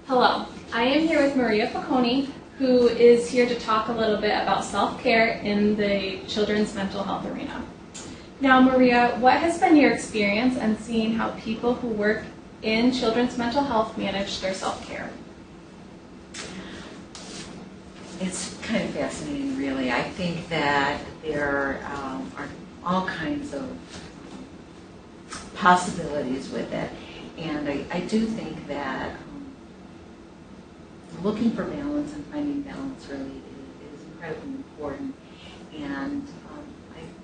Hello, I am here with Maria Picone, who is here to talk a little bit about self-care in the children's mental health arena. Now, Maria, what has been your experience in seeing how people who work in children's mental health manage their self-care? It's kind of fascinating, really. I think that there are all kinds of possibilities with it, and I do think that looking for balance and finding balance really is incredibly important. And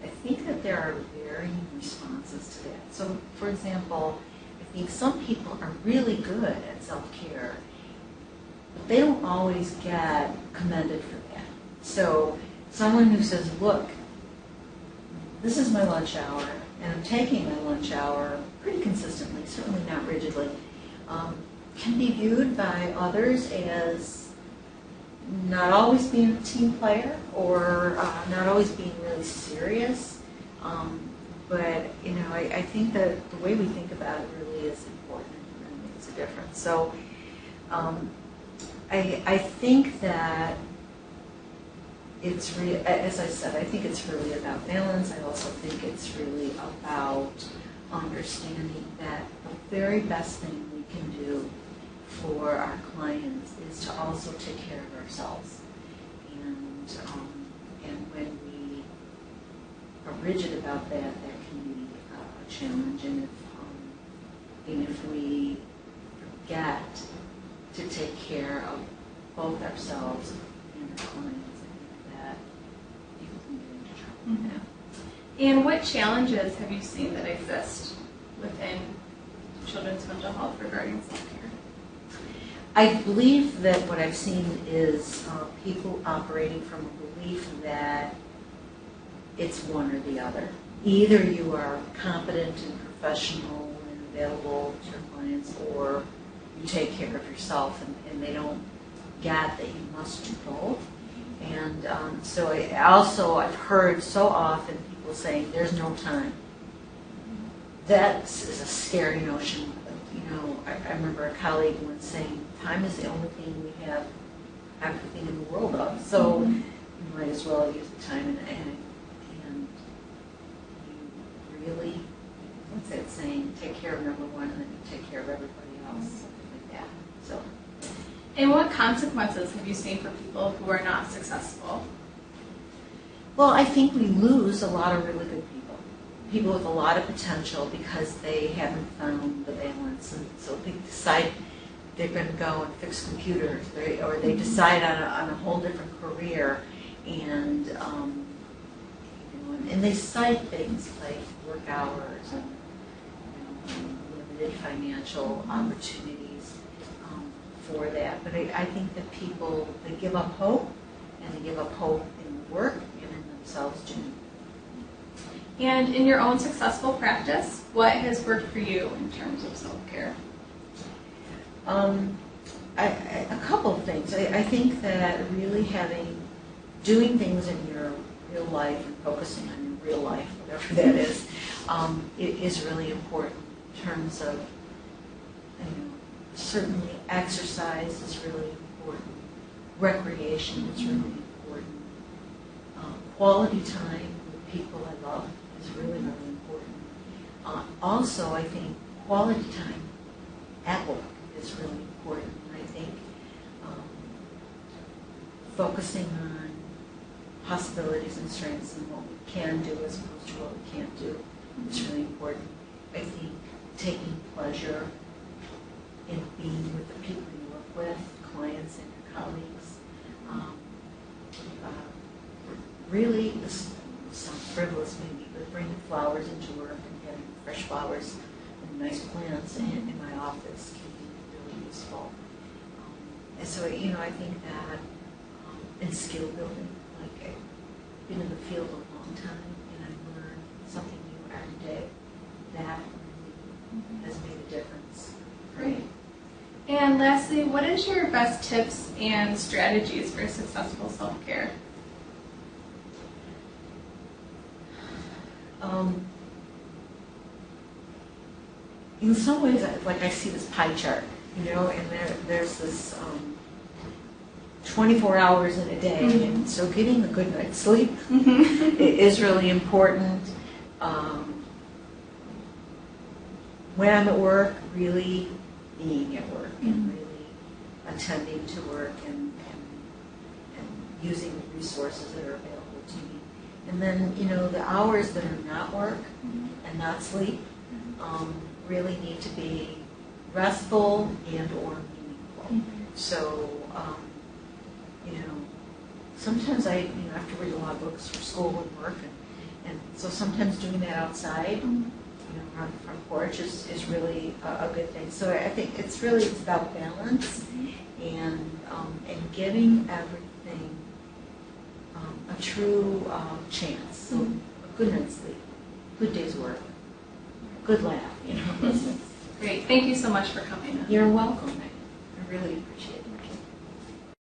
I think that there are varying responses to that. So, for example, I think some people are really good at self-care, but they don't always get commended for that. So someone who says, look, this is my lunch hour, and I'm taking my lunch hour pretty consistently, certainly not rigidly, can be viewed by others as not always being a team player or not always being really serious. But I think that the way we think about it really is important and really makes a difference. So I think that it's really, as I said, I think it's really about balance. I also think it's really about understanding that the very best thing we can do for our clients is to also take care of ourselves. And when we are rigid about that, that can be a challenge. And if we forget to take care of both ourselves and our clients, I think that people can get into trouble with that. And what challenges have you seen that exist within children's mental health regarding self-care? I believe that what I've seen is people operating from a belief that it's one or the other. Either you are competent and professional and available to your clients, or you take care of yourself, and they don't get that you must do both. And so I've heard so often people saying, there's no time. That is a scary notion. I remember a colleague once saying, time is the only thing we have everything in the world of, so you might as well use the time and you really, what's that saying, take care of number one and then you take care of everybody else, something like that. So. And what consequences have you seen for people who are not successful? Well, I think we lose a lot of really good people with a lot of potential because they haven't found the balance, and so they decide they're going to go and fix computers, or they decide on a whole different career, and and they cite things like work hours and limited financial opportunities for that. But I think that people, they give up hope, and they give up hope in the work and in themselves too. And in your own successful practice, what has worked for you in terms of self-care? A couple of things. I think that really doing things in your real life and focusing on your real life, whatever that is really important in terms of, certainly exercise is really important. Recreation is really important. Quality time with people I love is really, really important. Also, I think quality time at work is really important. I think focusing on possibilities and strengths and what we can do as opposed to what we can't do is really important. I think taking pleasure in being with the people you work with, clients and your colleagues. Really, this sounds frivolous maybe, but bringing flowers into work and getting fresh flowers and nice plants in my office can be really useful. And so, I think that in skill building, like I've been in the field a long time and I learned something new every day, that really has made a difference. Great. And lastly, what is your best tips and strategies for successful self-care? In some ways, I see this pie chart, you know, and there's this 24 hours in a day, Mhm. and so getting a good night's sleep Mhm. is really important. When I'm at work, really being at work and really attending to work and using the resources that are available to me. And then, you know, the hours that are not work and not sleep really need to be restful and or meaningful. So, you know, sometimes I have to read a lot of books for school and work, and so sometimes doing that outside, you know, on the front porch is really a good thing. So I think it's about balance and giving everything a true chance. So a good night's sleep, good day's work, good laugh, you know. Those things. Great. Thank you so much for coming. You're welcome. I really appreciate it.